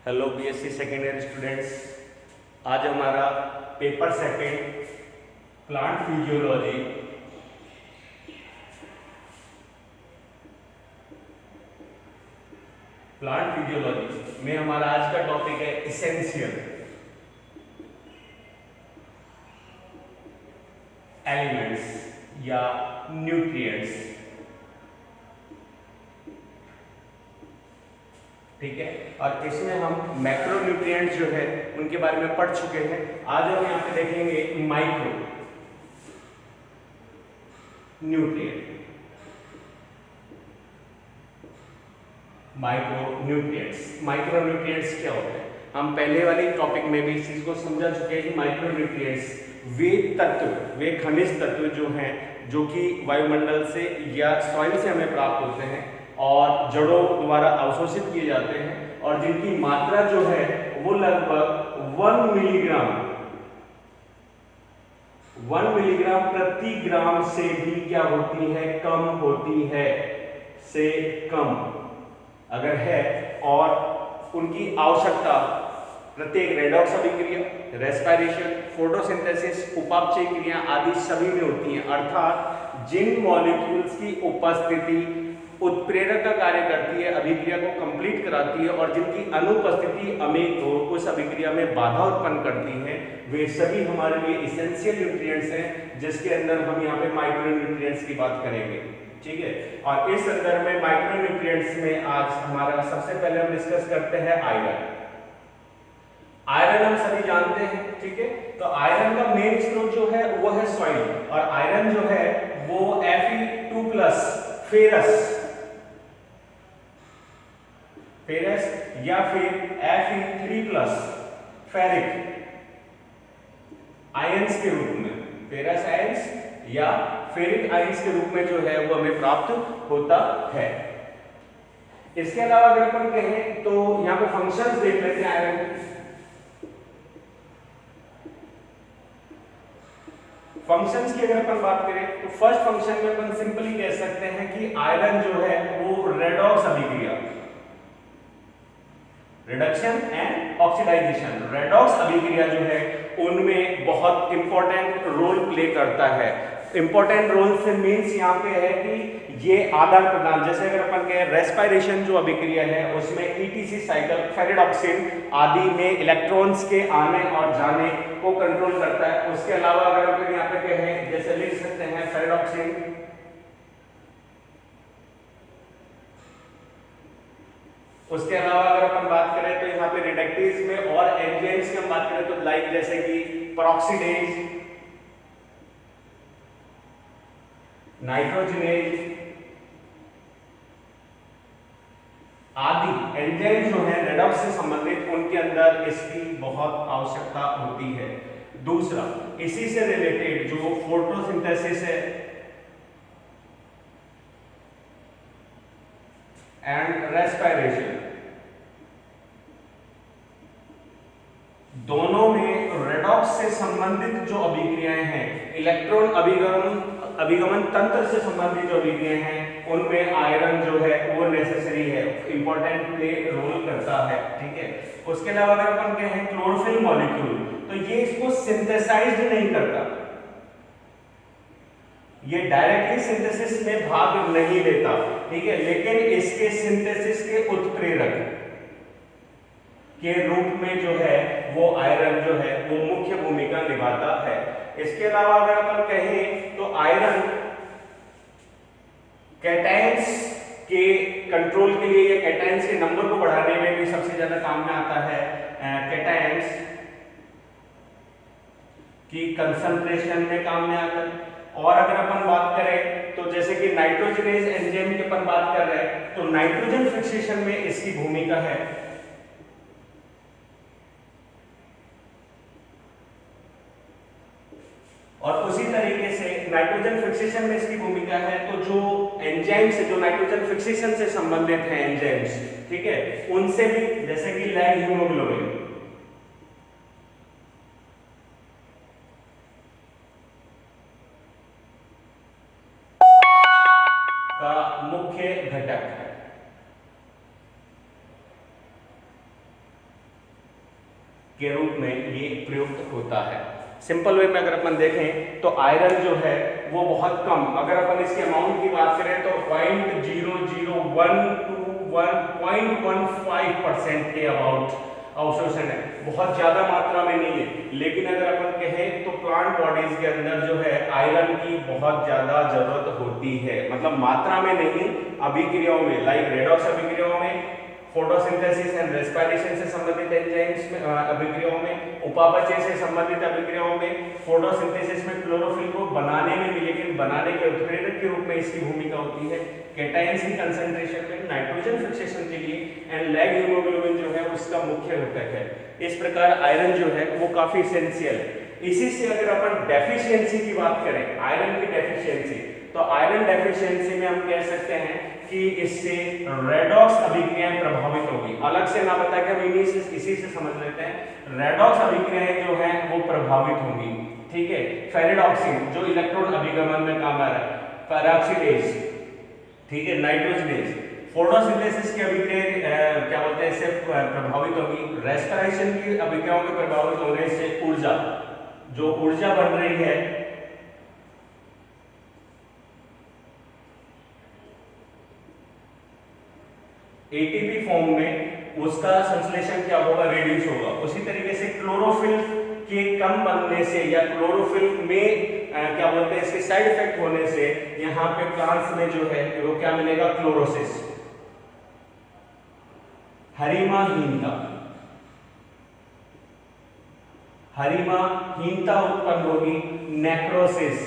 Hello BSc second year students. आज हमारा paper second plant physiology में हमारा आज का टॉपिक है इसेंशियल एलिमेंट्स या न्यूट्रिएंट्स। ठीक है, और इसमें हम मैक्रो न्यूट्रिएंट्स जो है उनके बारे में पढ़ चुके हैं। आज हम यहाँ पे देखेंगे माइक्रो न्यूट्रिएंट। माइक्रो न्यूट्रिएंट्स क्या होते हैं? हम पहले वाली टॉपिक में भी इस चीज को समझा चुके हैं कि माइक्रो न्यूट्रिएंट्स वे खनिज तत्व जो हैं जो कि वायुमंडल से या सॉइल से हमें प्राप्त होते हैं और जड़ों द्वारा अवशोषित किए जाते हैं और जिनकी मात्रा जो है वो लगभग 1 मिलीग्राम प्रति ग्राम से भी क्या होती है? कम होती है, से कम अगर है। और उनकी आवश्यकता प्रत्येक रेडॉक्स अभिक्रिया, रेस्पिरेशन, फोटोसिंथेसिस, उपापचय क्रिया आदि सभी में होती हैं। अर्थात जिन मॉलिक्यूल्स की उपस्थिति उत्प्रेरक का कार्य करती है, अभिक्रिया को कंप्लीट कराती है, और जिनकी अनुपस्थिति अमेय हो उस अभिक्रिया में बाधा उत्पन्न करती है, वे सभी हमारे लिए इसेंशियल न्यूट्रिएंट्स हैं, जिसके अंदर हम यहाँ पे माइक्रो न्यूट्रिएंट्स की बात करेंगे। ठीक है, और इस संदर्भ में माइक्रो न्यूट्रिएंट्स में आज हमारा सबसे पहले हम डिस्कस करते हैं आयरन हम सभी जानते हैं। ठीक है, तो आयरन का मेन स्रोत जो है वो है सॉइल, और आयरन जो है वो Fe2+ फेरस या फिर Fe3+ फेरिक आयंस के रूप में, फेरस आयंस या फेरिक आयंस के रूप में जो है वो हमें प्राप्त होता है। इसके अलावा अगर अपन कहें तो यहां पे फंक्शंस देख लेते हैं आयरन के। फंक्शंस की अगर अपन बात करें तो फर्स्ट फंक्शन में अपन सिंपली कह सकते हैं कि आयरन जो है वो रेडॉक्स अभिक्रिया, रिडक्शन एंड ऑक्सीडाइजेशन, रेडॉक्स अभिक्रिया जो है उनमें बहुत इंपॉर्टेंट रोल प्ले करता है। इंपॉर्टेंट रोल से मीन्स यहाँ पे है कि ये आदान प्रदान, जैसे अगर अपन कहें रेस्पिरेशन जो अभिक्रिया है उसमें ETC साइकिल, फेरिडॉक्सिन आदि में इलेक्ट्रॉन्स के आने और जाने को कंट्रोल करता है। उसके अलावा अगर अपन यहाँ पे कहें, जैसे लिख सकते हैं फेरिडॉक्सिन, उसके अलावा अगर अपन बात करें तो यहाँ पे रिडक्टेज में और एंजाइम्स की हम बात करें तो लाइक जैसे कि पेरोक्सीडेज, नाइट्रोजनेज आदि एंजाइम जो है रेडॉक्स से संबंधित, उनके अंदर इसकी बहुत आवश्यकता होती है। दूसरा, इसी से रिलेटेड जो फोटोसिंथेसिस है एंड रेस्पिरेशन, दोनों में रेडॉक्स से संबंधित जो अभिक्रियाएं हैं, इलेक्ट्रॉन अभिगमन तंत्र से संबंधित जो अभिक्रियाएं हैं, उनमें आयरन जो है वो नेसेसरी है, इंपॉर्टेंट प्ले रोल करता है। ठीक है, उसके अलावा अगर अपन कहें क्लोरोफिल मॉलिक्यूल, तो ये इसको सिंथेसाइज्ड नहीं करता, ये डायरेक्टली सिंथेसिस में भाग नहीं लेता। ठीक है, लेकिन इसके सिंथेसिस के उत्प्रेरक के रूप में जो है वो आयरन जो है वो मुख्य भूमिका निभाता है। इसके अलावा अगर अपन कहें तो आयरन कैटायंस के कंट्रोल के लिए या कैटायंस के नंबर को बढ़ाने में भी सबसे ज्यादा काम में आता है। कैटायंस की कंसंट्रेशन में काम में आता है। और अगर अपन बात करें तो जैसे कि नाइट्रोजनेज एंजाइम की अपन बात कर रहे हैं तो नाइट्रोजन फिक्सेशन में इसकी भूमिका है। और उसी तरीके से नाइट्रोजन फिक्सेशन में इसकी भूमिका है। तो जो एंजाइम्स है जो नाइट्रोजन फिक्सेशन से संबंधित हैं एंजाइम्स, ठीक है, उनसे भी, जैसे कि लैग हीमोग्लोबिन, के रूप में ये प्रयुक्त होता है। सिंपल वे में अगर अपन देखें तो आयरन जो है वो बहुत कम, अगर अपन इसके अमाउंट की बात करें तो 0.0012 to 1.15% के अबाउट अवशोषण है, बहुत ज्यादा मात्रा में नहीं है। लेकिन अगर अपन कहें तो प्लांट बॉडीज के अंदर जो है आयरन की बहुत ज्यादा जरूरत होती है, मतलब मात्रा में नहीं, अभिक्रियाओं में, लाइक रेडॉक्स अभिक्रियाओं में, फोटोसिंथेसिस एंड रेस्पिरेशन से संबंधित एंजाइम्स में अभिक्रियाओं में, उपापचय से संबंधित अभिक्रियाओं में, फोटोसिंथेसिस में क्लोरोफिल को बनाने में भी, लेकिन बनाने के उत्प्रेरक के रूप में इसकी भूमिका होती है, कैटायंस की कंसंट्रेशन में, नाइट्रोजन फिक्सेशन के लिए, एंड लैग हीमोग्लोबिन जो है उसका मुख्य घटक है। इस प्रकार आयरन जो है वो काफी एसेंशियल है। इसी से अगर अपन डेफिशिएंसी की बात करें, आयरन की डेफिशिएंसी, तो आयरन डेफिशिएंसी में हम कह सकते हैं कि इससे रेडॉक्स अभिक्रियाएं प्रभावित होगी। अलग से ना बता के हम इसी से समझ लेते हैं, रेडॉक्स अभिक्रियाएं जो हैं वो प्रभावित होंगी, ठीक है। फेरिडॉक्सिन जो इलेक्ट्रॉन अभिगमन में काम आ रहा है, पेरोक्सीडेज, ठीक है, नाइट्रोजनेज, फोटोसिंथेसिस की अभिक्रियाएं क्या बोलते हैं इससे प्रभावित होगी। रेस्पिरेशन की अभिक्रियाओं के प्रभावित होने से ऊर्जा, जो ऊर्जा बन रही है एटीपी फॉर्म में, उसका संश्लेषण क्या होगा, रिड्यूस होगा। उसी तरीके से क्लोरोफिल के कम बनने से या क्लोरोफिल में क्या बोलते हैं इसके साइड इफेक्ट होने से यहाँ पे प्लांट्स में जो है वो क्या मिलेगा, क्लोरोसिस, हरिमाहीनता, हरिमाहीनता उत्पन्न होगी, नेक्रोसिस,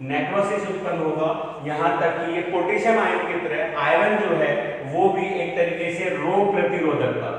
नेक्रोसिस उत्पन्न होगा। यहां तक कि ये पोटेशियम आयन की तरह आयरन जो है वो भी एक तरीके से रोग प्रतिरोधकता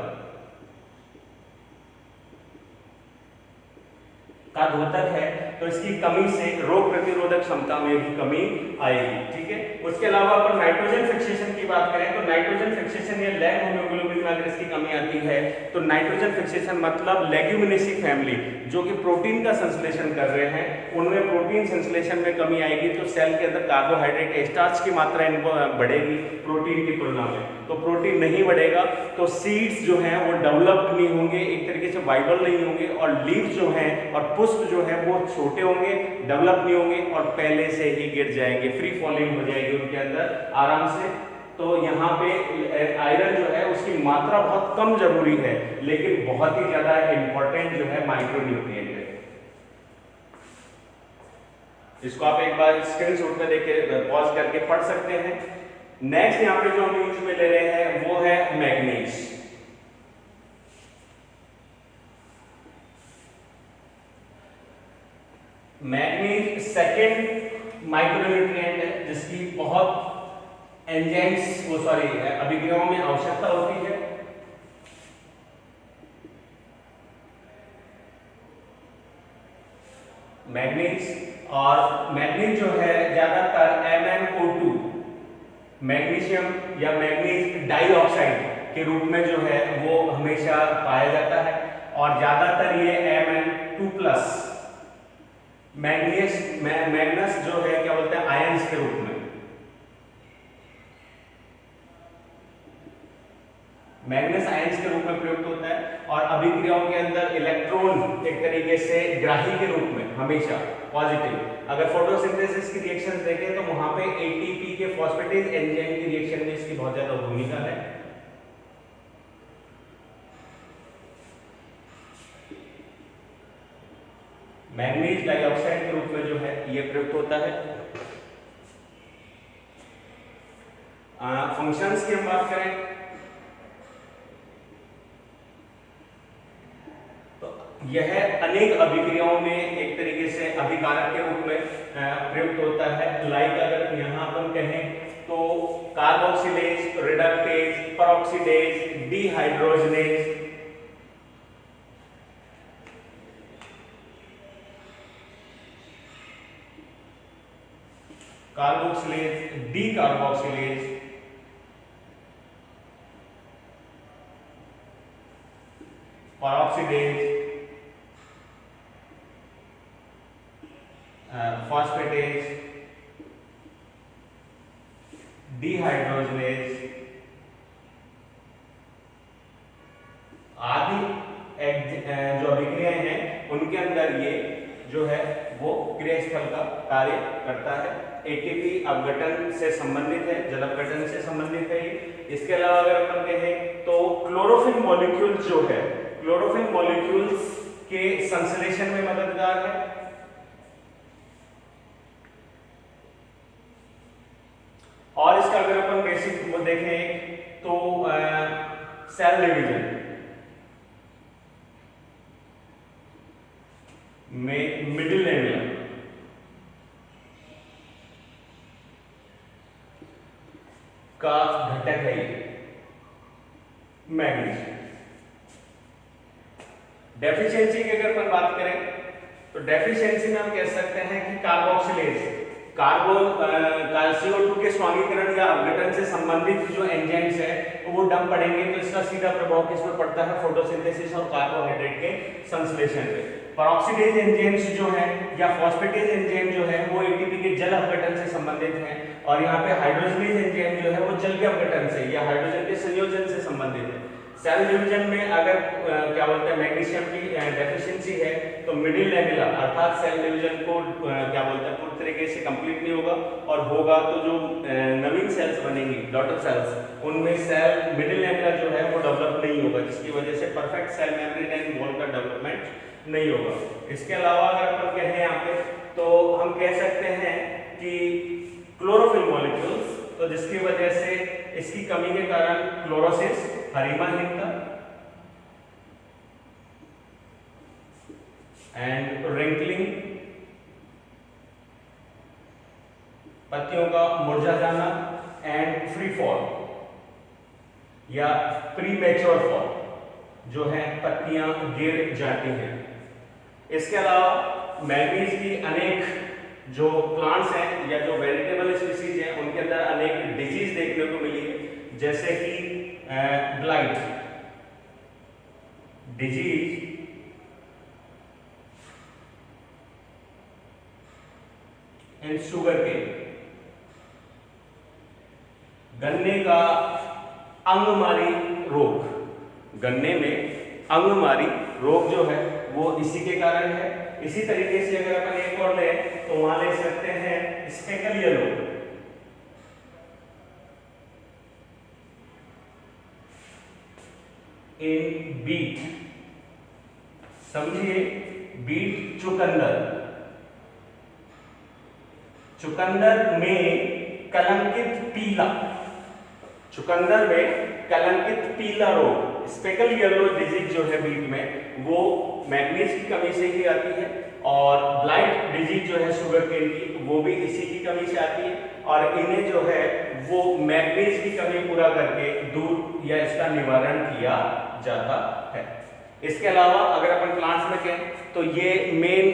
का द्योतक है, तो इसकी कमी से रोग प्रतिरोधक क्षमता में भी कमी आएगी, ठीक है। उसके अलावा अपन नाइट्रोजन फिक्सेशन की बात करें तो नाइट्रोजन फिक्सेशन या लैग हीमोग्लोबिन में अगर इसकी कमी आती है तो नाइट्रोजन फिक्सेशन मतलब लेग्यूमिनेसी फैमिली जो कि प्रोटीन का संश्लेषण कर रहे हैं, उनमें प्रोटीन संश्लेषण में कमी आएगी तो सेल के अंदर कार्बोहाइड्रेट, स्टार्च की मात्रा इनको बढ़ेगी प्रोटीन की तुलना में। तो प्रोटीन नहीं बढ़ेगा तो सीड्स जो हैं वो डेवलप नहीं होंगे, एक तरीके से वाइबल नहीं होंगे, और लीफ जो है और पुष्प जो है वो छोटे होंगे, डेवलप नहीं होंगे और पहले से ही गिर जाएंगे, फ्री फॉलिंग हो जाएगी उनके अंदर आराम से। तो यहाँ पे आयरन जो है उसकी मात्रा बहुत कम जरूरी है, लेकिन बहुत ही ज्यादा इंपॉर्टेंट जो है माइक्रोन्यूट्रिएंट है। इसको आप एक बार स्क्रीनशॉट में देख के पॉज करके पढ़ सकते हैं। नेक्स्ट यहाँ पे जो हम यूज में ले रहे हैं वो है मैग्नीज। मैग्नीज सेकेंड माइक्रोन्यूट्रिएंट है जिसकी बहुत एंजाइम्स अभिक्रियाओं में आवश्यकता होती है। मैग्नीज, और मैग्नीज जो है ज्यादातर MnO2 मैग्नीशियम या मैग्नीज डाइऑक्साइड के रूप में जो है वो हमेशा पाया जाता है, और ज्यादातर ये Mn2+ मैग्नस जो है क्या बोलते हैं आयंस के रूप में। मैग्नस आयंस के रूप में प्रयुक्त होता है, और अभिक्रियाओं के अंदर इलेक्ट्रॉन एक तरीके से ग्राही के रूप में हमेशा पॉजिटिव। अगर फोटोसिंथेसिस की रिएक्शंस देखें तो वहां पे एटीपी के फॉस्फेटेज एंजाइम की रिएक्शन में इसकी बहुत ज्यादा भूमिका है। मैग्नीज डाइऑक्साइड के रूप में जो है ये प्रयुक्त होता है। फंक्शंस की हम बात करें तो यह अनेक अभिक्रियाओं में एक तरीके से अभिकारक के रूप में प्रयुक्त होता है। लाइक अगर यहाँ अपन कहें तो carboxylase, reductase, peroxidase, dehydrogenase, carboxylase, decarboxylase, peroxidase, phosphatase, dehydrogenase आदि कार्य करता है। एटीपी अपघटन से संबंधित है, जल अपघटन से संबंधित है। इसके अलावा अगर अपन कहें तो क्लोरोफिल मॉलिक्यूल्स जो है, क्लोरोफिल मॉलिक्यूल्स के संश्लेषण में मददगार है। और इसका अगर अपन बेसिक वो देखें तो सेल डिवीजन में मिडिल लेवल का घटक है मैग्नीज। डेफिशिएंसी की अगर अपन बात करें तो डेफिशिएंसी में हम कह सकते हैं कि कार्बोक्सिलेज, CO2 के स्वांगीकरण या अपघटन से संबंधित जो एंजाइम्स है वो डम पड़ेंगे, तो इसका सीधा प्रभाव किस पर पड़ता है? फोटोसिंथेसिस और कार्बोहाइड्रेट के संश्लेषण पे। पेरोक्सीडेज एंजाइम्स जो है या फॉस्फेटेज एंजाइम जो है वो एटीपी के जल अपघटन से संबंधित है, और यहाँ पे हाइड्रोजनेज एंजाइम जो है वो जल के अपघटन से या हाइड्रोजन के संयोजन से संबंधित है। सेल डिवीजन में अगर क्या बोलते हैं मैग्नीशियम की डेफिशिएंसी है तो मिडिल लेवल अर्थात सेल डिवीजन को क्या बोलते हैं पूरी तरीके से कंप्लीट नहीं होगा, और होगा तो जो नवीन सेल्स बनेंगी डॉटर सेल्स, उनमें सेल मिडिल लेवल जो है वो डेवलप नहीं होगा, जिसकी वजह से perfect cell membrane and wall का डेवलपमेंट नहीं होगा। इसके अलावा अगर अपन कहें यहाँ पे तो हम कह सकते हैं कि क्लोरोफिल मॉलिक्यूल्स, तो जिसकी वजह से इसकी कमी के कारण क्लोरोसिस, हरिमाहीनता एंड रिंकलिंग, पत्तियों का मुरझा जाना एंड फ्री फॉल या प्री मैच्योर फॉल जो है पत्तियां गिर जाती हैं। इसके अलावा मैग्नीज की अनेक जो प्लांट्स हैं या जो वेजिटेबल स्पीसीज हैं उनके अंदर अनेक डिजीज देखने को मिली है, जैसे कि blight disease, and sugarcane, गन्ने का अंगमारी रोग, गन्ने में अंगमारी रोग जो है वो इसी के कारण है। इसी तरीके से अगर अपन एक और ले तो वहां ले सकते हैं स्पेकल येलो, इन बीट, समझिए बीट चुकंदर, चुकंदर में कलंकित पीला, चुकंदर में कलंकित पीला रोग, स्पेकल येलो डिजीज जो है बीट में वो मैग्नीज की कमी से ही आती है, और ब्लाइट डिजीज जो है शुगर केन की वो भी इसी की कमी से आती है, और इन्हें जो है वो मैग्नीज की कमी पूरा करके दूर या इसका निवारण किया जाता है। इसके अलावा अगर अपन प्लांट्स में कहें तो ये मेन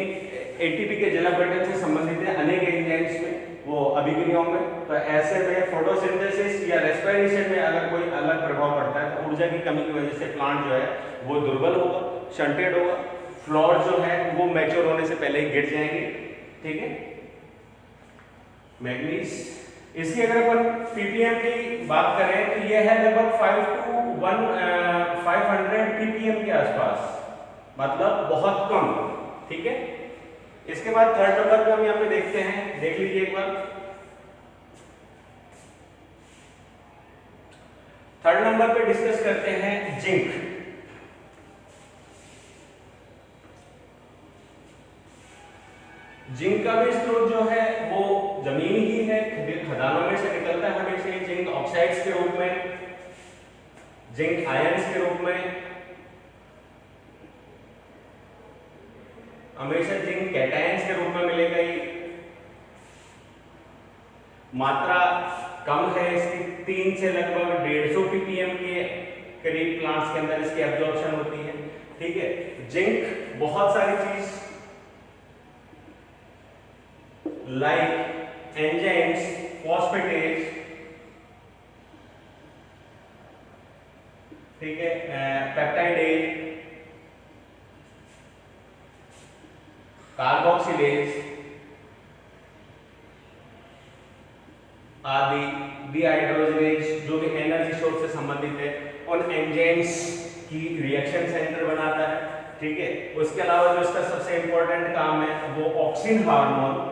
एटीपी के जल अपघटन से संबंधित है अनेक एंजाइम्स में, वो अभिक्रियाओं में। तो ऐसे में फोटोसिंथेसिस या रेस्पिरेशन में अगर कोई अलग प्रभाव पड़ता है तो ऊर्जा की कमी की वजह से प्लांट जो है वो दुर्बल होगा, शंटेड होगा, फ्लावर जो है वो मैच्योर होने से पहले ही गिर जाएंगे। ठीक है, मैग्नीज इसकी अगर अपन पीपीएम की बात करें तो ये है लगभग 500 पीपीएम के आसपास, मतलब बहुत कम। ठीक है, इसके बाद थर्ड नंबर पे हम यहाँ पे देखते हैं, देख लीजिए एक बार। थर्ड नंबर पे डिस्कस करते हैं जिंक। जिंक का भी स्रोत जो है वो जमीन ही है, खदानों में से निकलता है हमेशा ही जिंक ऑक्साइड्स के रूप में, जिंक आयंस के रूप में, हमेशा जिंक कैटायंस के रूप में मिलेगा ही। मात्रा कम है इसकी, 3 से लगभग 150 ppm के करीब प्लांट्स के अंदर इसकी एब्जॉर्प्शन होती है। ठीक है, जिंक बहुत सारी चीज लाइक एंजाइम्स, फॉस्फेटेज, ठीक है, पेप्टाइडेज, कार्बोक्सिलेज आदि, डिहाइड्रोजनेज जो भी एनर्जी सोर्स से संबंधित है, उन एंजाइम्स की रिएक्शन सेंटर बनाता है। ठीक है, उसके अलावा जो इसका सबसे इंपॉर्टेंट काम है वो ऑक्सिन हार्मोन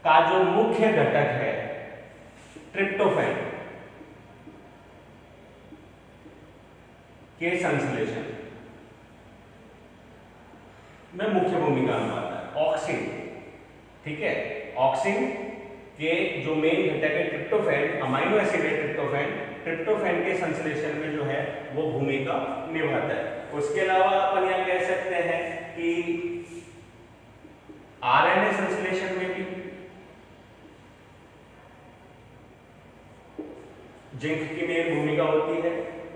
का जो मुख्य घटक है ट्रिप्टोफैन के संश्लेषण में मुख्य भूमिका निभाता है ऑक्सिन। ठीक है, ऑक्सिन के जो मेन घटक है ट्रिप्टोफैन, अमाइनो एसिड है ट्रिप्टोफैन, ट्रिप्टोफैन के संश्लेषण में जो है वो भूमिका निभाता है। उसके अलावा अपन यह कह सकते हैं कि आरएनए संश्लेषण में भी जिंक की मेन भूमिका होती है।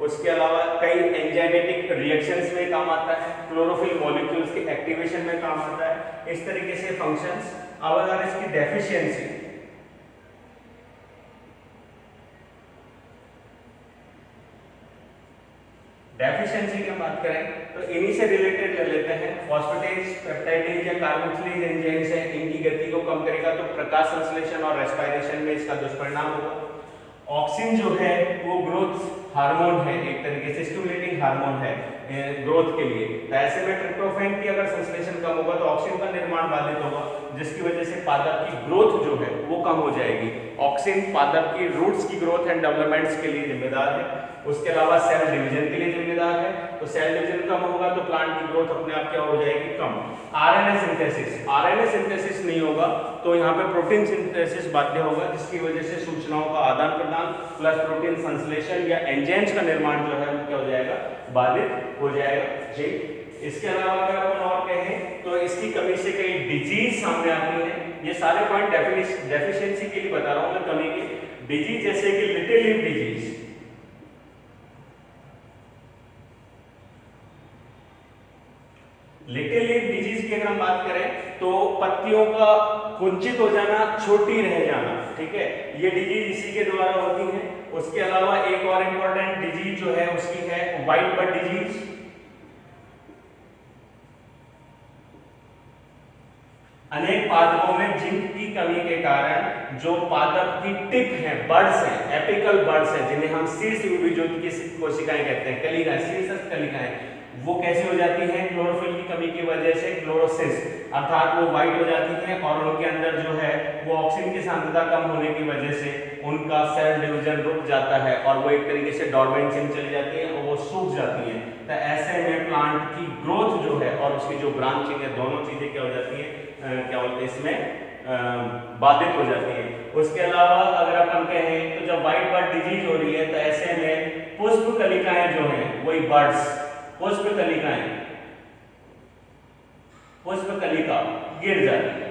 उसके अलावा कई एंजाइमेटिक रिएक्शंस में काम आता है, क्लोरोफिल मॉलिक्यूल्स के एक्टिवेशन में काम आता है। इस तरीके से फंक्शंस। अब अगर इसकी डेफिशिएंसी की बात करें तो इन्हीं से रिलेटेड कर लेते हैं। फॉस्फेटेज, पेप्टाइडेज या कार्बोक्सिलेज एंजाइम्स है, इनकी गति को कम करेगा तो प्रकाश संश्लेषण और रेस्पिरेशन में इसका दुष्परिणाम होगा। ऑक्सिन जो है वो ग्रोथ हार्मोन है, एक तरीके से स्टिमुलेटिंग हार्मोन है ग्रोथ के लिए। तो ऐसे में ट्रिप्टोफैन की अगर संश्लेषण कम होगा तो ऑक्सिन का निर्माण बाधित होगा, जिसकी वजह से पादप की ग्रोथ जो है वो कम हो जाएगी। ऑक्सिन पादप की रूट्स की ग्रोथ एंड डेवलपमेंट्स के लिए जिम्मेदार है। उसके अलावा सेल डिवीजन के लिए जिम्मेदार है, तो सेल डिवीजन कम होगा तो प्लांट की ग्रोथ अपने आप क्या हो जाएगी, कम। आरएनए सिंथेसिस नहीं होगा तो यहाँ पे प्रोटीन सिंथेसिस बाध्य होगा, जिसकी वजह से सूचनाओं का आदान प्रदान प्लस प्रोटीन संश्लेषण या एंजाइम्स का निर्माण जो है वो क्या हो जाएगा, बाधित हो जाएगा। जी, इसके अलावा अगर अपन और कहें तो इसकी कमी से कई डिजीज सामने आती है। ये सारे पॉइंट डेफिशिएंसी के लिए बता रहा हूं मैं, कमी की डिजीज जैसे कि लिटिल लीफ डिजीज, की अगर हम बात करें तो पत्तियों का कुंचित हो जाना, छोटी रह जाना। ठीक है, ये डिजीज इसी के द्वारा होती है। उसके अलावा एक और इंपॉर्टेंट डिजीज जो है उसकी है व्हाइट बड डिजीज। अनेक पादपों में जिंक की कमी के कारण जो पादप की टिप है, बर्ड्स हैं, एपिकल बर्ड्स हैं, जिन्हें हम शीर्ष विभुजोत की कोशिकाएं कहते हैं, कलिकाएं, शीर्षस्थ कलिकाएं, वो कैसी हो जाती हैं, क्लोरोफिल की कमी की वजह से क्लोरोसिस, अर्थात वो व्हाइट हो जाती हैं और उनके अंदर जो है वो ऑक्सीजन की सांद्रता कम होने की वजह से उनका सेल डिवीजन रुक जाता है और वो एक तरीके से डॉर्मेंसी में चली जाती है और वो सूख जाती हैं। तो ऐसे में प्लांट की ग्रोथ जो है और उसकी जो ब्रांचिंग है, दोनों चीजें क्या हो जाती हैं, क्या बोलते हैं इसमें, बाधित हो जाती है। उसके अलावा अगर अपन कहें तो जब व्हाइट बर्ड डिजीज हो रही है तो ऐसे में पुष्प कलिकाएं जो हैं, वही बर्ड्स, पुष्प कलिका गिर जाती है।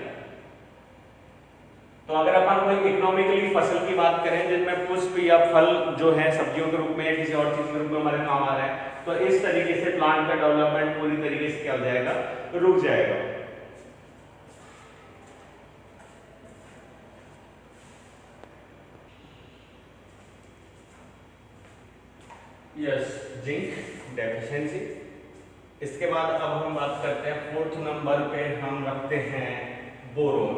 तो अगर अपन कोई इकोनॉमिकली फसल की बात करें जिनमें पुष्प या फल जो है सब्जियों के रूप में या किसी और चीज के रूप में हमारे काम आ रहा है, तो इस तरीके से प्लांट का डेवलपमेंट पूरी तरीके से क्या हो जाएगा, रुक जाएगा। Yes, zinc deficiency. इसके बाद अब हम बात करते हैं 4th नंबर पे हम रखते हैं बोरोन।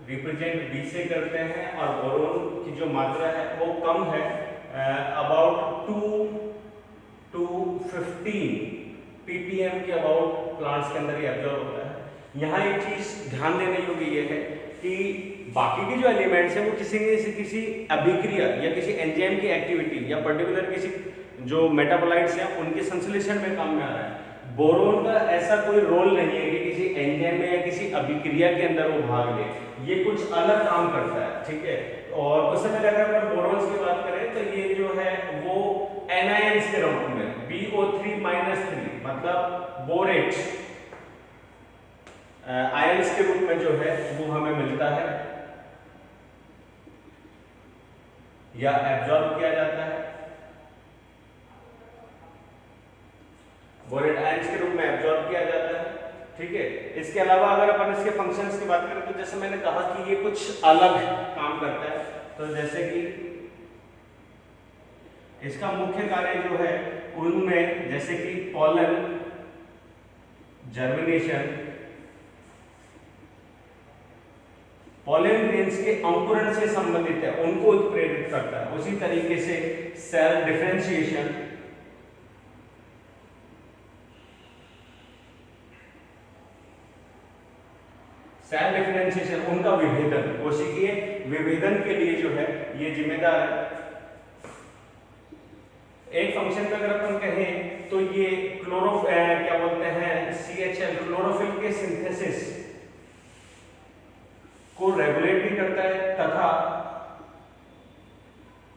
रिप्रेजेंट बी से करते हैं और बोरोन की जो मात्रा है वो कम है, अबाउट 2 to 15 ppm के अबाउट प्लांट्स के अंदर ये एब्जॉर्ब होता है। यहाँ एक चीज ध्यान देने योग्य ये है कि बाकी के जो एलिमेंट्स हैं वो किसी अभिक्रिया या किसी एंजाइम की एक्टिविटी या पर्टिकुलर किसी जो मेटाबोलाइट्स हैं उनके संश्लेषण में काम में आ रहा है। बोरोन का ऐसा कोई रोल नहीं है कि किसी एंजाइम में या किसी अभिक्रिया के अंदर वो भाग ले, ये कुछ अलग काम करता है। ठीक है, और उससे पहले अगर अपन बोरोन्स की बात करें तो ये जो है वो एनायंस के रूप में BO3-3 मतलब बोरेट आयंस के रूप में जो है वो हमें मिलता है या एब्जॉर्ब किया जाता है। बोरेट आयंस के रूप में एब्जॉर्ब किया जाता है। ठीक है, इसके अलावा अगर अपन इसके फंक्शंस की बात करें तो जैसे मैंने कहा कि ये कुछ अलग काम करता है। तो जैसे कि इसका मुख्य कार्य जो है उनमें जैसे कि पॉलन, जर्मिनेशन, पॉलन ग्रेन्स के अंकुरण से संबंधित है उनको प्रेरित करता है। उसी तरीके से सेल डिफरेंशिएशन उनका विभेदन, कोशिकीय विभेदन के लिए जो है ये जिम्मेदार है। एक फंक्शन पे अगर अपन कहें तो ये क्या बोलते हैं CHL क्लोरोफिल के सिंथेसिस को रेगुलेट भी करता है तथा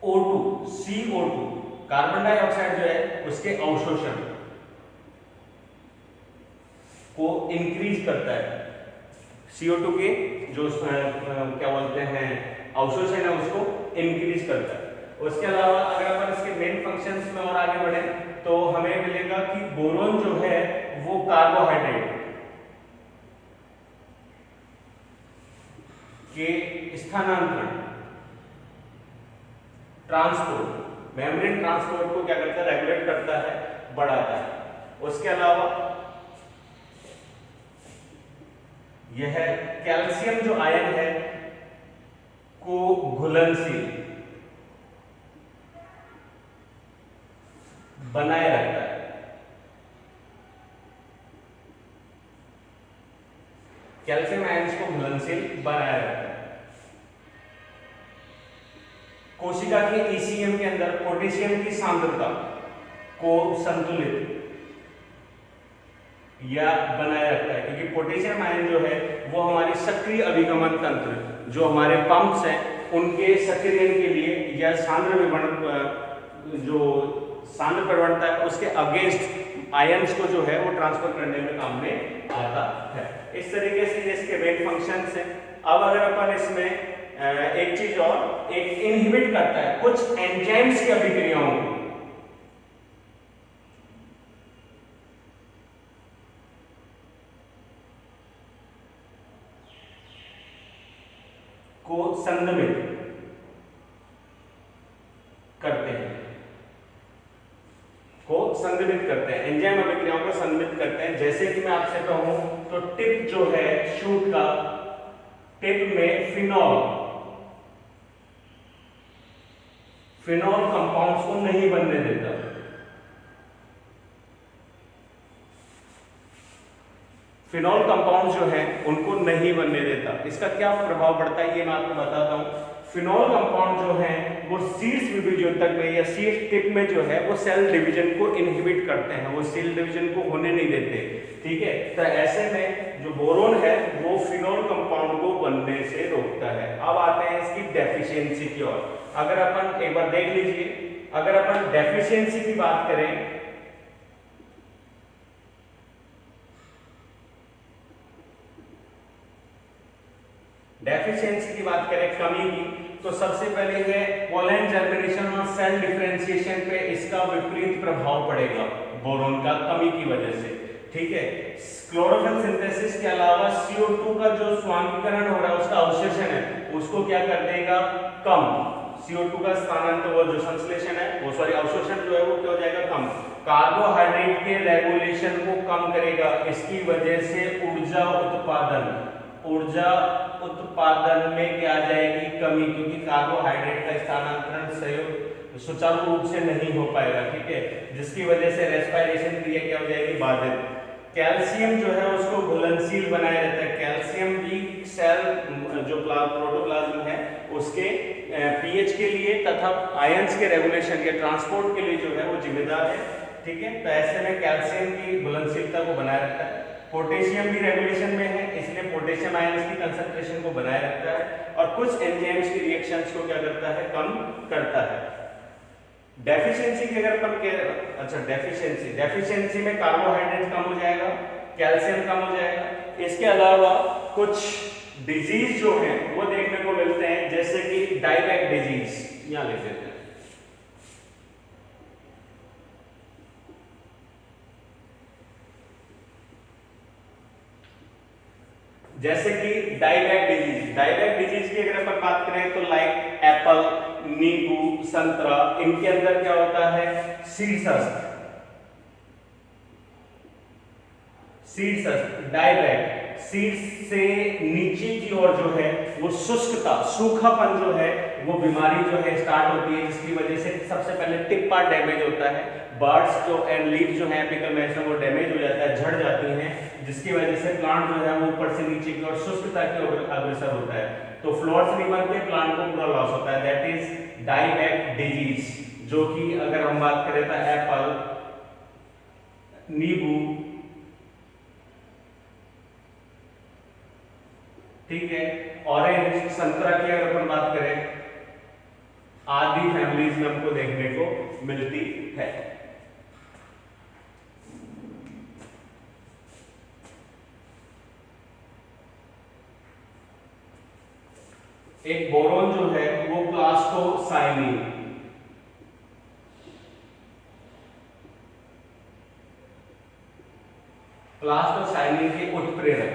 O2 CO2 कार्बन डाइऑक्साइड जो है उसके अवशोषण को इंक्रीज करता है। CO2 के जो क्या बोलते हैं अवशोषण है उसको इंक्रीज करता है। उसके अलावा अगर अपन इसके मेन फंक्शंस में और आगे बढ़े तो हमें मिलेगा कि बोरोन जो है वो कार्बोहाइड्रेट के स्थानांतरण ट्रांसपोर्ट मेम्ब्रेन ट्रांसपोर्ट को क्या करता है रेगुलेट करता है, बढ़ाता है। उसके अलावा यह कैल्शियम जो आयन है को घुलनशील बनाए रखता है। कैल्शियम आयन्स को घुलनशील बनाए रखता है। कोशिका के ECM के अंदर पोटेशियम की सांद्रता को संतुलित या बनाए रखता है, क्योंकि पोटेशियम आयन जो है वो हमारी सक्रिय अभिगमन तंत्र जो हमारे पंप्स हैं उनके सक्रियण के लिए या सांद्र विभरण जो सांद्र प्रवणता है उसके अगेंस्ट आयंस को जो है वो ट्रांसफर करने में काम में आता है। इस तरीके से ये इसके मेन फंक्शंस हैं। अब अगर अपन इसमें एक चीज और एक इनहिबिट करता है कुछ एंजाइम्स की अभिक्रियाओं को संदमित करते हैं एंजाइम अभिक्रियाओं को संदमित करते हैं। जैसे कि मैं आपसे कहूं तो टिप जो है शूट का टिप में फिनॉल कंपाउंड्स को नहीं बनने देता। फिनॉल कंपाउंड जो है उनको नहीं बनने देता। इसका क्या प्रभाव पड़ता है ये मैं आपको बताता हूं। फिनॉल कंपाउंड जो है वो शीर्ष विभेद्योतक में या शीर्ष टिप में जो है वो सेल डिवीजन को इनहिबिट करते हैं, वो सेल डिवीजन को होने नहीं देते। ठीक है, तो ऐसे में जो बोरोन है वो फिनॉल कंपाउंड को बनने से रोकता है। अब आते हैं इसकी डेफिशिएंसी की ओर। अगर अपन एक बार देख लीजिए, अगर अपन डेफिशिएंसी की बात करें कमी की, तो सबसे पहले है पोलन जर्मिनेशन और सेल डिफरेंशिएशन पे इसका विपरीत प्रभाव पड़ेगा बोरोन का कमी की वजह से। ठीक है, क्लोरोफिल सिंथेसिस के अलावा CO2 का जो स्वांगीकरण हो रहा है उसका अवशोषण है उसको क्या कर देगा कम। CO2 का स्थानांतर वो जो संश्लेषण है वो अवशोषण जो है वो क्या हो जाएगा कम। कार्बोहाइड्रेट के रेगुलेशन को कम करेगा, इसकी वजह से ऊर्जा उत्पादन में क्या आ जाएगी कमी, क्योंकि कार्बोहाइड्रेट का स्थानांतरण सुचारू रूप से नहीं हो पाएगा। ठीक है, जिसकी वजह से रेस्पिरेशन क्रिया क्या हो जाएगी बाधित। कैल्शियम जो है उसको घुलनशील बनाए रहता है। कैल्शियम भी सेल जो प्रोटोप्लाज्म है उसके पीएच के लिए तथा आयंस के रेगुलेशन या ट्रांसपोर्ट के लिए जो है वो जिम्मेदार है। ठीक है, तो ऐसे में कैल्शियम की घुलनशीलता को बनाए रखता है। पोटेशियम भी रेगुलेशन में है, इसलिए पोटेशियम आयंस की कंसंट्रेशन को बनाए रखता है और कुछ एंजाइम्स की रिएक्शंस को क्या करता है कम करता है। डेफिशिएंसी की अगर अपन डेफिशिएंसी में कार्बोहाइड्रेट कम हो जाएगा, कैल्शियम कम हो जाएगा। इसके अलावा कुछ डिजीज जो है वो देखने को मिलते हैं, जैसे कि डायबैक डिजीज, यहां लिख देते हैं। जैसे कि डायबैक डिजीज की अगर अपन बात करें तो लाइक एप्पल, नींबू, संतरा, इनके अंदर क्या होता है सीड्स डायबैक सीड्स से नीचे की ओर जो है वो शुष्कता, सूखापन जो है वो बीमारी जो है स्टार्ट होती है, जिसकी वजह से सबसे पहले टिप पार्ट डैमेज होता है, बर्ड्स जो एंड लीफ जो है एपिकल मेरिस्टम वो डैमेज हो जाता है, झड़ जाती हैं, जिसकी वजह से प्लांट जो है वो ऊपर से नीचे की ओर शुष्कता की ओर अग्रसर होता है, तो फ्लावर्स नहीं बनते, प्लांट को पूरा लॉस होता है, दैट इज डाईबैक डिजीज, जो कि अगर हम बात करें तो एप्पल, नींबू, ठीक है, ऑरेंज, संतरा की अगर अपन बात करें, आदि फैमिलीज में हमको देखने को मिलती है। एक बोरोन जो है वो प्लास्टोसाइनिन, प्लास्टोसाइनिन के उत्प्रेरक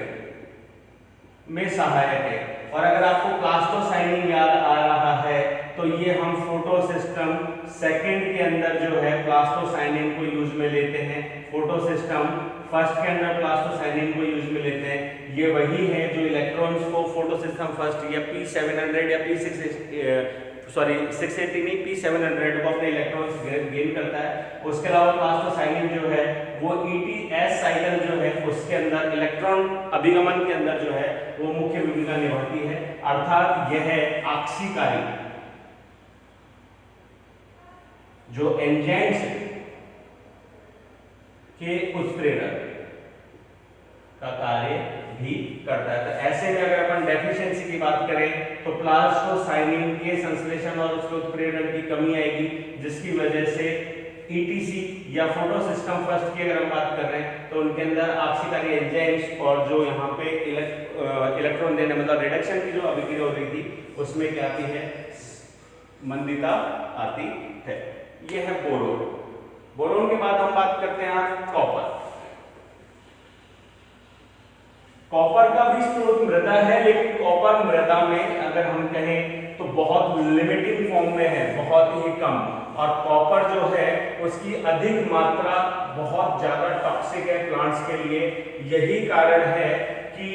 में सहायक है, और अगर आपको प्लास्टोसाइनिन याद आ रहा है तो ये हम फोटोसिस्टम सेकंड के अंदर जो है प्लास्टोसाइनिन को यूज में लेते हैं, फोटोसिस्टम फर्स्ट के अंदर प्लास्टोसाइनिन को यूज में लेते हैं, ये वही है जो इलेक्ट्रॉन्स को फोटोसिस्टम फर्स्ट या P700 या P680 नहीं P700 को अपने इलेक्ट्रॉन्स गेन करता है। उसके अलावा प्लास्टोसाइनिन जो है वो ETS साइकिल जो है उसके अंदर इलेक्ट्रॉन अभिगमन के अंदर जो है वो मुख्य भूमिका निभाती है, अर्थात यह है आक्सीकारी जो एंजाइम्स के उत्प्रेरक का कार्य भी करता है। तो ऐसे में अगर अपन डेफिशिएंसी की बात करें तो प्लास्टोसाइनिन के संश्लेषण और उसके उत्प्रेरण की कमी आएगी, जिसकी वजह से ETC या फोटोसिस्टम फर्स्ट की अगर हम बात कर रहे हैं तो उनके अंदर आक्सीकारी एंजाइम्स और जो यहाँ पे इलेक्ट्रॉन देने मतलब रिडक्शन की जो अभिक्रिया हो रही थी उसमें क्या आती है, मंदिता आती है। यह है बोरोन। बोरोन के बाद हम बात करते हैं कॉपर। कॉपर का भी स्रोत मृदा है, लेकिन कॉपर मृदा में अगर हम कहें तो बहुत लिमिटेड फॉर्म में है, बहुत ही कम, और कॉपर जो है उसकी अधिक मात्रा बहुत ज्यादा टॉक्सिक है प्लांट्स के लिए। यही कारण है कि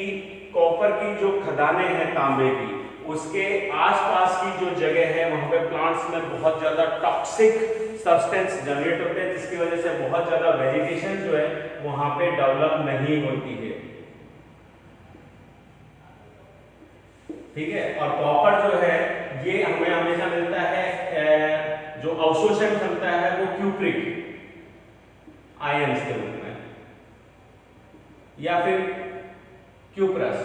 कॉपर की जो खदानें हैं तांबे की, उसके आसपास की जो जगह है वहां पे प्लांट्स में बहुत ज्यादा टॉक्सिक सब्सटेंस जनरेट होते हैं, जिसकी वजह से बहुत ज्यादा वेजिटेशन जो है वहां पे डेवलप नहीं होती है, ठीक है। और कॉपर जो है ये हमें हमेशा मिलता है, जो अवशोषण क्षमता है वो क्यूप्रिक आयंस के रूप में या फिर क्यूप्रस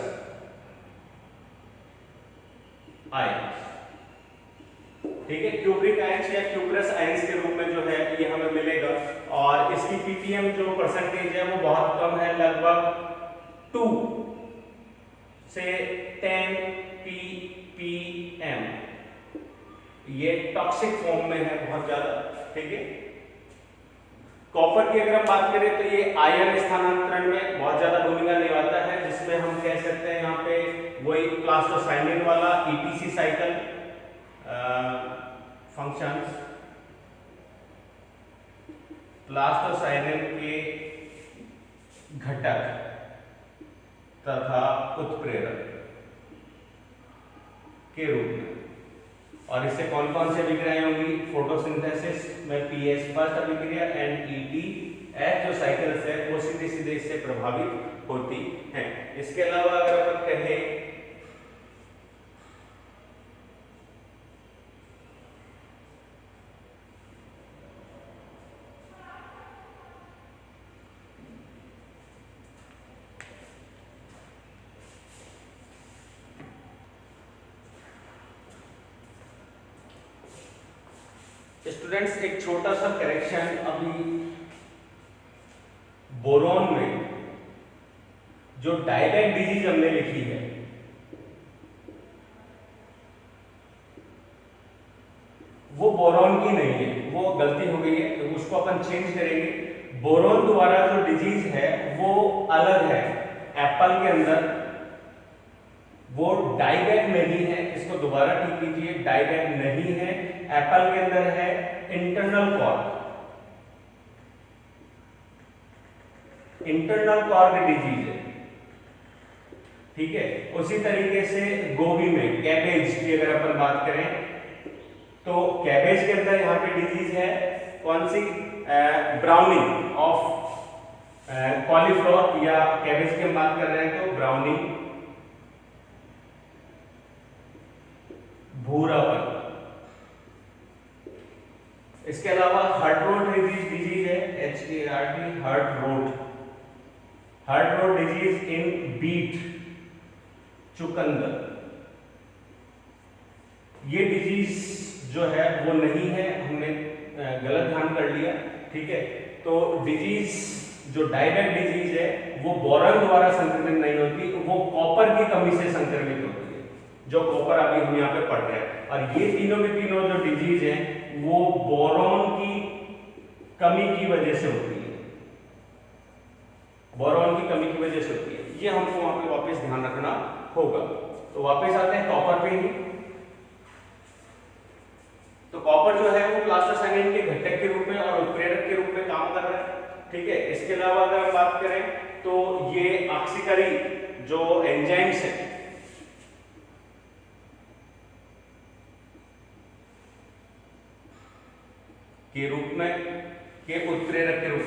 आयंस, ठीक है, क्यूप्रिक आयंस या क्यूप्रस आयंस के रूप में जो है ये हमें मिलेगा। और इसकी ppm जो परसेंटेज है वो बहुत कम है, लगभग 2 से 10 ppm, ये टॉक्सिक फॉर्म में है बहुत ज्यादा, ठीक है। कॉपर की अगर हम बात करें तो ये आयन स्थानांतरण में बहुत ज्यादा भूमिका निभाता है, जिसमें हम कह सकते हैं यहाँ पे वही प्लास्टोसाइनिन वाला ETC साइकिल फंक्शंस, प्लास्टोसाइनिन के घटक तथा उत्प्रेरक के रूप में। और इससे कौन कौन से अभिक्रियाएं होंगी, फोटोसिंथेसिस में PS फर्स्ट अभिक्रिया एंड ETS जो साइकिल्स है वो सीधे सीधे इससे प्रभावित होती हैं। इसके अलावा अगर अपन कहें स्टूडेंट्स, एक छोटा सा करेक्शन, अभी बोरोन में जो डाइबैक डिजीज हमने लिखी है वो बोरोन की नहीं है, वो गलती हो गई है, तो उसको अपन चेंज करेंगे। बोरोन द्वारा जो डिजीज है वो अलग है, एप्पल के अंदर वो डाइबैक नहीं है, इसको दोबारा ठीक कीजिए, डाइबैक नहीं है, एप्पल के अंदर है internal cork, internal cork disease है, ठीक है। उसी तरीके से गोभी में कैबेज की अगर अपन बात करें तो कैबेज के अंदर यहाँ पे डिजीज है कौन सी, ब्राउनिंग ऑफ कॉलीफ्लावर, या कैबेज की हम बात कर रहे हैं तो ब्राउनिंग, भूरापन। इसके अलावा हार्ट रोट डिजीज है, HART, heart rot disease in beet, चुकंदर। ये डिजीज जो है वो नहीं है, हमने गलत ध्यान कर लिया, ठीक है। तो डिजीज जो डायबेटिक डिजीज है वो बोरन द्वारा संक्रमित नहीं होती, वो कॉपर की कमी से संक्रमित होती है, जो कॉपर अभी हम यहाँ पे पढ़ रहे हैं। और ये तीनों के तीनों जो डिजीज है वो बोरॉन की कमी की वजह से होती है, बोरॉन की कमी की वजह से होती है। ये हमको वहां पे वापस ध्यान रखना होगा। तो वापस आते हैं कॉपर पे ही। तो कॉपर जो है वो प्लास्टोसाइनिन के घटक के रूप में और उत्प्रेरक के रूप में काम कर रहा है, ठीक है। इसके अलावा अगर हम बात करें तो ये ऑक्सीकरी जो एंजाइम्स है के रूप में, के उत्प्रेरक के रूप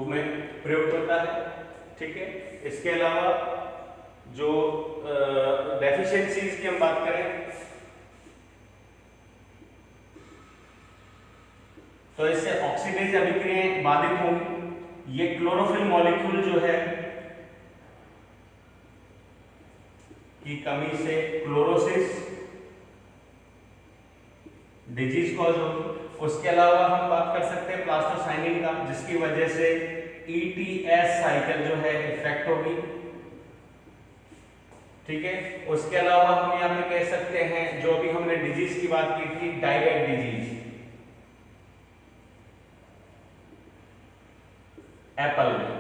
में प्रयुक्त होता है, ठीक है। इसके अलावा जो डेफिशिएंसीज की हम बात करें तो इससे ऑक्सीडेज अभिक्रियाएं बाधित होंगी। ये क्लोरोफिल मॉलिक्यूल जो है की कमी से क्लोरोसिस डिजीज कॉज होगी। उसके अलावा हम बात कर सकते हैं प्लास्टोसाइनिन का, जिसकी वजह से ETS साइकिल जो है इफेक्ट होगी, ठीक है। उसके अलावा हम यहाँ पे कह सकते हैं जो भी हमने डिजीज की बात की थी, डायबेटिक डिजीज एप्पल में,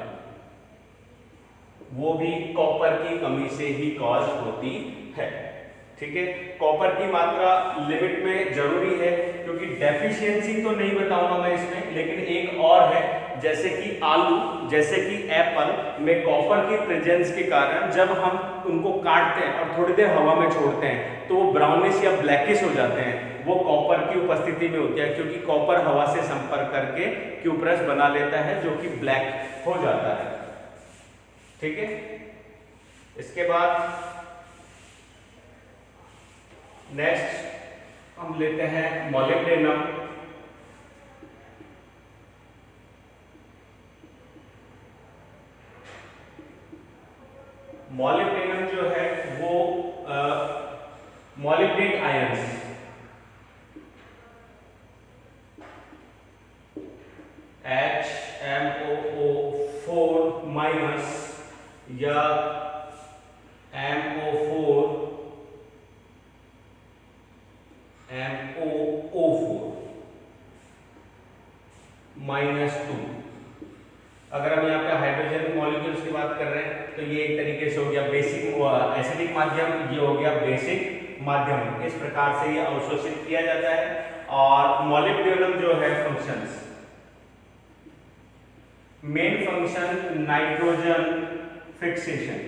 वो भी कॉपर की कमी से ही कॉज होती है, ठीक है। कॉपर की मात्रा लिमिट में जरूरी है, क्योंकि डेफिशिएंसी तो नहीं बताऊंगा मैं इसमें, लेकिन एक और है, जैसे कि आलू, जैसे कि एप्पल में कॉपर की प्रेजेंस के कारण जब हम उनको काटते हैं और थोड़ी देर हवा में छोड़ते हैं तो वो ब्राउनिश या ब्लैकिश हो जाते हैं, वो कॉपर की उपस्थिति में होती है, क्योंकि कॉपर हवा से संपर्क करके क्यूप्रस बना लेता है जो कि ब्लैक हो जाता है, ठीक है। इसके बाद नेक्स्ट हम लेते हैं मॉलिब्डेनम। मॉलिब्डेनम जो है वो मॉलिब्डेट आयंस HMOO4 माइनस या MO4 -2। अगर हम यहाँ पे हाइड्रोजन मॉलिक्यूल्स की बात कर रहे हैं तो ये एक तरीके से हो गया बेसिक एसिडिक माध्यम, ये हो गया बेसिक माध्यम। इस प्रकार से ये अवशोषित किया जाता है। और मॉलिब्डेनम जो है functions, main function nitrogen fixation,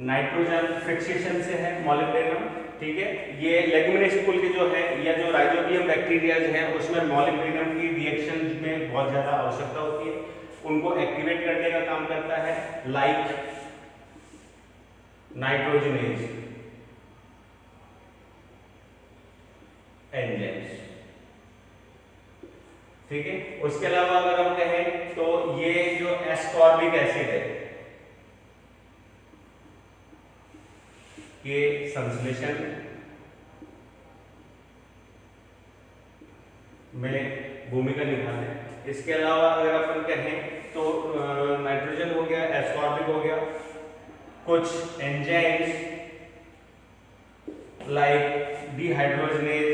nitrogen fixation से है मॉलिब्डेनम, ठीक है। ये लेगुमिनेस कुल के जो है या जो राइजोबियम बैक्टीरियाज हैं उसमें मॉलिब्डेनम की रिएक्शन में बहुत ज्यादा आवश्यकता होती है, उनको एक्टिवेट करने का काम करता है, लाइक नाइट्रोजनेज एंजाइम्स, ठीक है। उसके अलावा अगर हम कहें तो ये जो एस्कॉर्बिक एसिड है के संश्लेषण में भूमिका निभाते हैं। इसके अलावा अगर अपन कहें तो नाइट्रोजन हो गया, एस्कॉर्बिक हो गया, कुछ enzymes like dehydrogenase,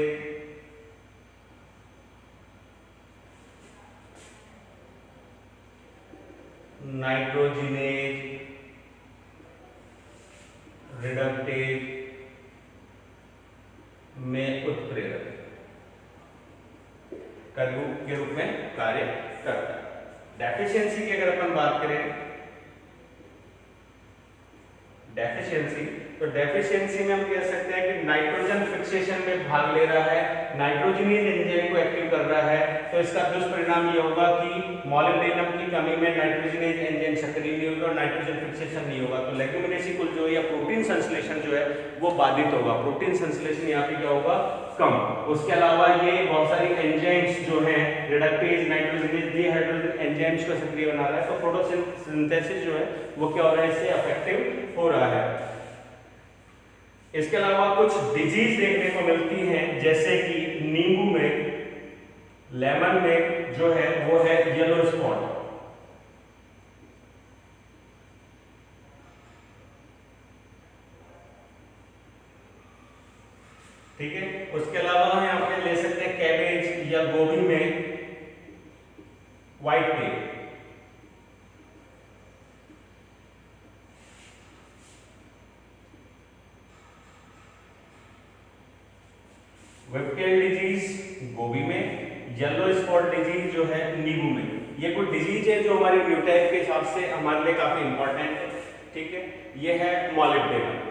nitrogenase, reductase में उत्प्रेरक, के रूप में कार्य करता है। डेफिशिएंसी की अगर अपन बात करें, डेफिशिएंसी, तो डेफिशिएंसी में हम कह सकते हैं कि नाइट्रोजन फिक्सेशन में भाग ले रहा है, नाइट्रोजनीज एंजाइम को एक्टिव कर रहा है, तो इसका दुष्परिणाम ये होगा कि मॉलिब्डेनम की कमी में नाइट्रोजनीज एंजाइम सक्रिय नहीं होगा और नाइट्रोजन फिक्सेशन नहीं होगा, तो लेग्यूमिनेसी कुल जो या प्रोटीन संश्लेषण जो है वो बाधित होगा, प्रोटीन संश्लेषण यहाँ पे क्या होगा, कम। उसके अलावा ये बहुत सारी एंजाइम्स जो हैं रिडक्टेज, नाइट्रोजनेज, डिहाइड्रोजन एंजाइम्स को सक्रिय बना रहा है, तो फोटोसिंथेसिस जो है वो क्या हो रहा है, इससे अफेक्टिव हो रहा है। इसके अलावा कुछ डिजीज देखने को मिलती हैं, जैसे कि नींबू में, लेमन में जो है वो है येलो स्पॉट, ठीक है। उसके अलावा हम यहाँ पे ले सकते हैं कैबेज या गोभी में व्हाइट पेज, वेप्टेल डिजीज गोभी में, येलो स्पॉट डिजीज जो है नींबू में। ये कुछ डिजीज है जो हमारे न्यूटाइप के हिसाब से हमारे लिए काफी इंपॉर्टेंट है, ठीक है। ये है मॉलिब्डेनम।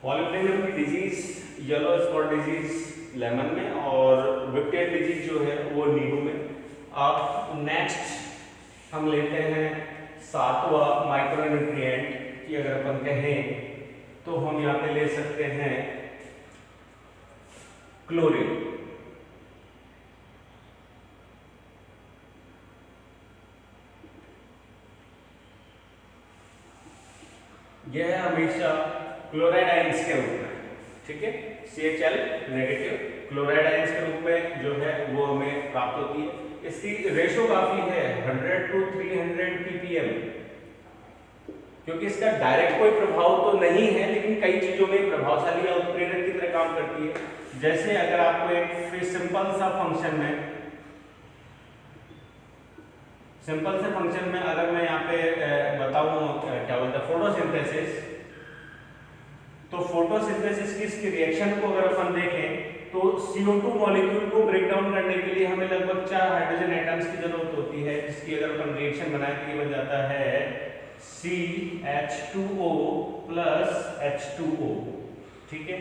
मॉलिब्डेनम की disease, yellow spot disease lemon में और वेप्टेल डिजीज जो है वो नींबू में। अब नेक्स्ट हम लेते हैं सातवां माइक्रोन्यूट्रिएंट की अगर अपन कहें तो हम यहाँ पे ले सकते हैं क्लोरीन। यह है हमेशा क्लोराइड आयंस के रूप में, ठीक है, CHL नेगेटिव क्लोराइड आयंस के रूप में जो है वो हमें प्राप्त होती है। इसकी रेशो काफी है 100 to 300 ppm, क्योंकि इसका डायरेक्ट कोई प्रभाव तो नहीं है लेकिन कई चीजों में प्रभावशाली या उत्प्रेरक की तरह काम करती है। जैसे अगर आपको एक सिंपल सा फंक्शन में, सिंपल से फंक्शन में अगर मैं यहाँ पे बताऊं क्या बोलते हैं फोटोसिंथेसिस, तो फोटोसिंथेसिस की इसकी रिएक्शन को अगर अपन देखें तो CO2 मॉलिक्यूल को ब्रेक डाउन करने के लिए हमें लगभग 4 हाइड्रोजन एटम्स की जरूरत होती है, जिसकी अगर अपन रिएक्शन बनाएं तो ये बन जाता है CH2O प्लस H2O, ठीक है।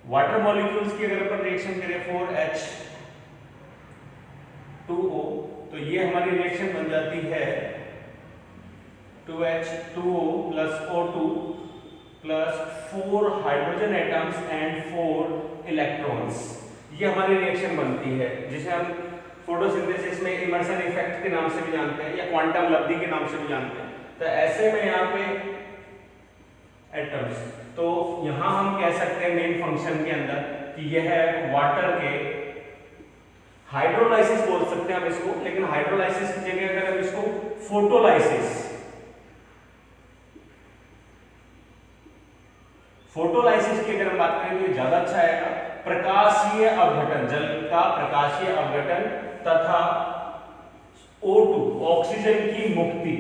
वाटर मॉलिक्यूल्स की अगर अपन रिएक्शन करें 4H2O, तो ये हमारी रिएक्शन बन जाती है 2H2O plus O2 plus 4 hydrogen atoms and 4 electrons. ये हमारी रिएक्शन बनती है, जिसे हम फोटोसिंथेसिस में इमर्सन इफेक्ट के नाम से भी जानते हैं या क्वांटम लब्धि के नाम से भी जानते हैं। तो ऐसे में यहाँ पे एटम्स, तो यहाँ हम कह सकते हैं मेन फंक्शन के अंदर कि यह है वाटर के हाइड्रोलाइसिस बोल सकते हैं हम इसको, लेकिन हाइड्रोलाइसिस की जगह अगर हम इसको फोटोलाइसिस, फोटोलाइसिस की अगर हम बात करें तो ज्यादा अच्छा आएगा। प्रकाशीय अपघटन, जल का प्रकाशीय अपघटन तथा O2 ऑक्सीजन की मुक्ति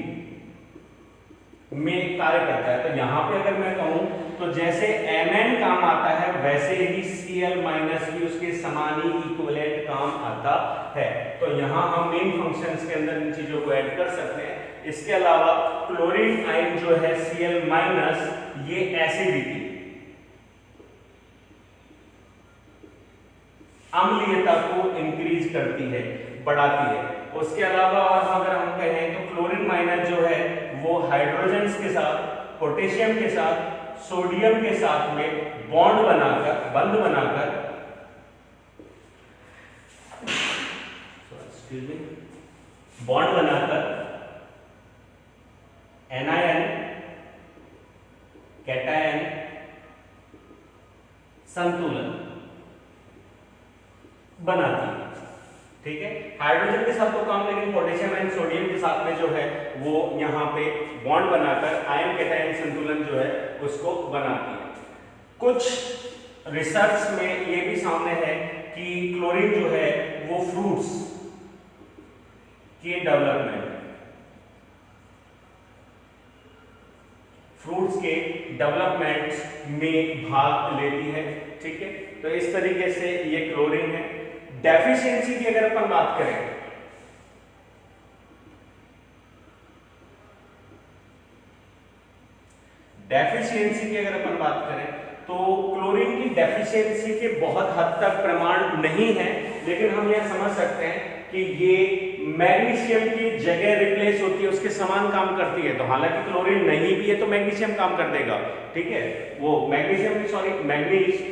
में कार्य करता है। तो यहां पे अगर मैं कहूं तो जैसे Mn काम आता है वैसे ही Cl भी उसके समान ही इक्विवेलेंट काम आता है। तो यहां हम मेन फंक्शंस के अंदर इन चीजों को ऐड कर सकते हैं। इसके अलावा क्लोरीन आयन जो है Cl- ये एसिडिटी, अम्लीयता को इंक्रीज करती है, बढ़ाती है। उसके अलावा और अगर हम कहें तो क्लोरीन माइनस जो है वो हाइड्रोजन्स के साथ, पोटेशियम के साथ, सोडियम के साथ में बॉन्ड बनाकर, बंध बनाकर बॉन्ड बनाकर एनायन, कैटायन संतुलन बनाती है, ठीक है। हाइड्रोजन के साथ तो काम, लेकिन पोटेशियम एंड सोडियम के साथ में जो है वो यहाँ पे बॉन्ड बनाकर आयन कैटायन संतुलन जो है उसको बनाती है। कुछ रिसर्च में ये भी सामने है कि क्लोरीन जो है वो फ्रूट्स के डेवलपमेंट, फ्रूट्स के डेवलपमेंट में भाग लेती है। ठीक है, तो इस तरीके से ये क्लोरीन है। डेफिशिएंसी की अगर अपन बात करें, डेफिशिएंसी की अगर अपन बात करें तो क्लोरीन की डेफिशिएंसी के बहुत हद तक प्रमाण नहीं है, लेकिन हम यह समझ सकते हैं कि ये मैग्नीशियम की जगह रिप्लेस होती है, उसके समान काम करती है। तो हालांकि क्लोरीन नहीं भी है तो मैग्नीशियम काम कर देगा। ठीक है, वो मैग्नीशियम सॉरी मैग्नीज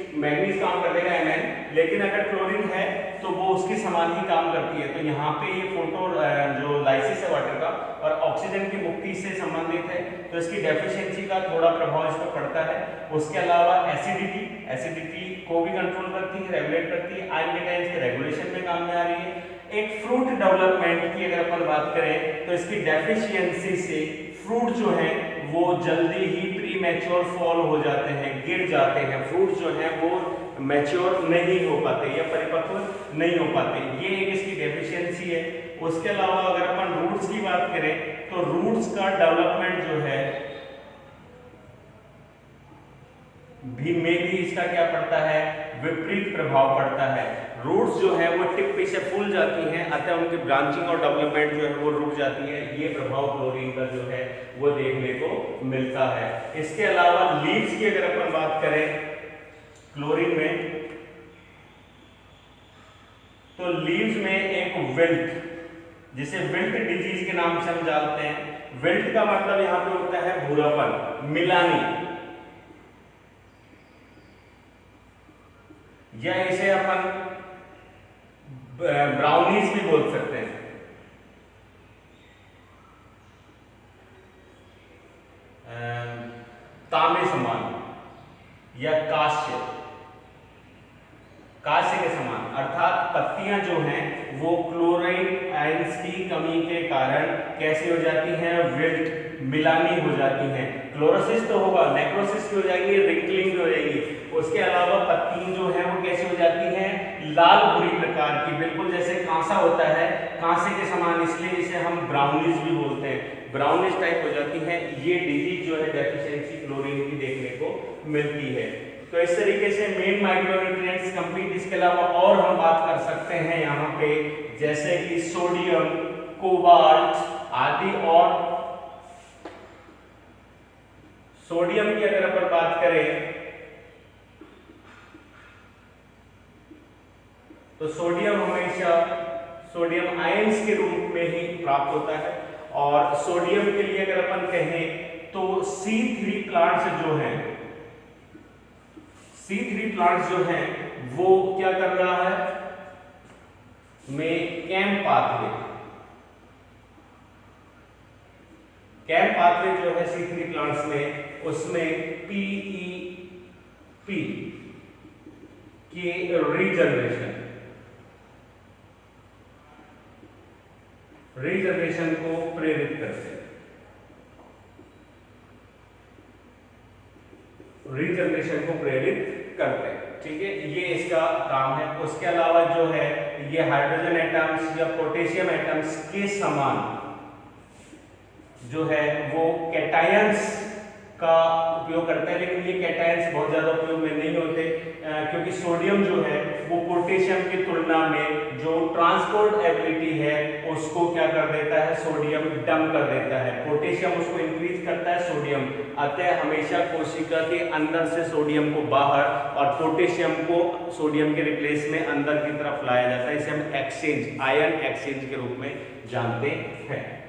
काम कर देगा Mn, लेकिन अगर क्लोरीन है तो वो उसके समान ही काम करती है। तो यहाँ पे ये फोटो जो लाइसिस है वाटर का और ऑक्सीजन की मुक्ति से संबंधित है, तो इसकी डेफिशिएंसी का थोड़ा प्रभाव इस पर पड़ता है। उसके अलावा एसिडिटी को भी कंट्रोल करती है, रेगुलेट करती है। आयन केटाइंस के रेगुलेशन में काम में आ रही है। एक फ्रूट डेवलपमेंट की अगर अपन बात करें तो इसकी डेफिशिएंसी से फ्रूट जो है वो जल्दी ही प्री मैच्योर फॉल हो जाते हैं, गिर जाते हैं। फ्रूट जो है वो मैच्योर नहीं हो पाते या परिपक्व नहीं हो पाते, ये एक इसकी डेफिशिएंसी है। उसके अलावा अगर अपन रूट्स की बात करें तो रूट्स का डेवलपमेंट जो है भी इसका क्या पड़ता है, विपरीत प्रभाव पड़ता है। रूट्स जो है वो टिप पे से फूल जाती हैं, अतः उनकी ब्रांचिंग और डेवलपमेंट जो है वो रुक जाती है। ये प्रभाव क्लोरीन का जो है वो देखने को मिलता है। इसके अलावा लीव्स की अगर अपन बात करें क्लोरीन में, तो लीव्स में एक विल्ट, जिसे विल्ट डिजीज के नाम से हम जानते हैं। विल्ट का मतलब यहां पे होता है भूरापन, मिलानी, या इसे अपन ब्राउनीज भी बोल सकते हैं। तांबे समान या कांस्य के समान, अर्थात पत्तियां जो हैं वो क्लोराइड आयंस की कमी के कारण कैसे हो जाती हैं, विल्ट, मिलानी हो जाती हैं। क्लोरोसिस तो होगा, नेक्रोसिस भी हो जाएगी, रिंकलिंग भी हो जाएगी। उसके अलावा पत्ती जो है वो कैसे हो जाती हैं, लाल भूरी प्रकार की, बिल्कुल जैसे कांसा होता है, कांसे के समान, इसलिए इसे हम ब्राउनिश भी बोलते हैं, ब्राउनिश टाइप हो जाती है। ये डिजीज जो है डेफिशिएंसी क्लोरीन की देखने को मिलती है। तो इस तरीके से मेन माइक्रोन्यूट्रिएंट्स कंप्लीट। इसके अलावा और हम बात कर सकते हैं यहाँ पे, जैसे कि सोडियम, कोबाल्ट आदि। और सोडियम की अगर अपन बात करें तो सोडियम हमेशा सोडियम आयंस के रूप में ही प्राप्त होता है। और सोडियम के लिए अगर अपन कहें तो C3 प्लांट्स जो हैं, C3 प्लांट्स जो हैं वो क्या कर रहा है, में कैम पाथवे जो है C3 प्लांट्स में, उसमें PEP के रीजनरेशन को प्रेरित करते हैं, ठीक है, ये इसका काम है। उसके अलावा जो है ये हाइड्रोजन एटम्स या पोटेशियम एटम्स के समान जो है वो कैटायंस का उपयोग करता है, लेकिन ये कैटायंस बहुत ज्यादा उपयोग में नहीं होते, क्योंकि सोडियम जो है वो पोटेशियम की तुलना में जो ट्रांसपोर्ट एबिलिटी है उसको क्या कर देता है, सोडियम डम कर देता है, पोटेशियम उसको इंक्रीज करता है, सोडियम। अतः हमेशा कोशिका के अंदर से सोडियम को बाहर और पोटेशियम को सोडियम के रिप्लेस में अंदर की तरफ लाया जाता है। इसे हम एक्सचेंज, आयन एक्सचेंज के रूप में जानते हैं।